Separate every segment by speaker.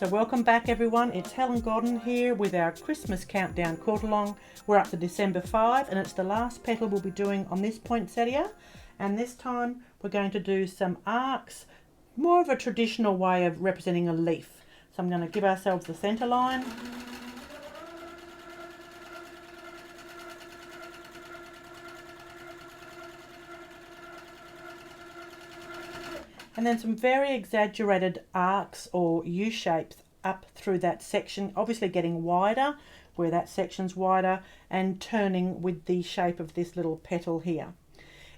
Speaker 1: So welcome back everyone, it's Helen Godden here with our Christmas Countdown Quilt-a-long. We're up to December 5 and it's the last petal we'll be doing on this poinsettia. And this time we're going to do some arcs, more of a traditional way of representing a leaf. So I'm going to give ourselves the centre line. And then some very exaggerated arcs or U-shapes up through that section, obviously getting wider where that section's wider and turning with the shape of this little petal here.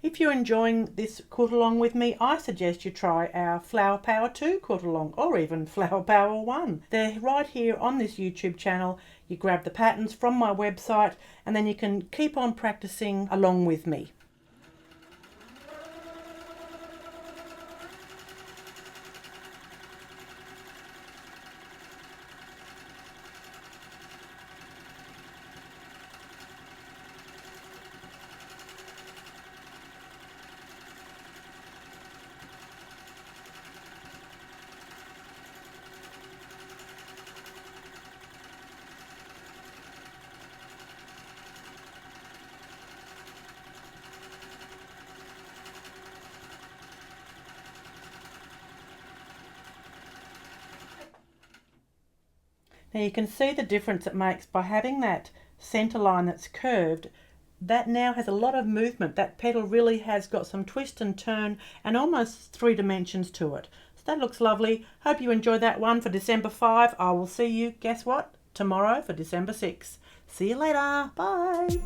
Speaker 1: If you're enjoying this quilt-along with me, I suggest you try our Flower Power 2 quilt-along or even Flower Power 1. They're right here on this YouTube channel. You grab the patterns from my website and then you can keep on practicing along with me. Now you can see the difference it makes by having that centre line that's curved. That now has a lot of movement. That petal really has got some twist and turn and almost 3 dimensions to it. So that looks lovely. Hope you enjoyed that one for December 5. I will see you, guess what? Tomorrow for December 6. See you later. Bye.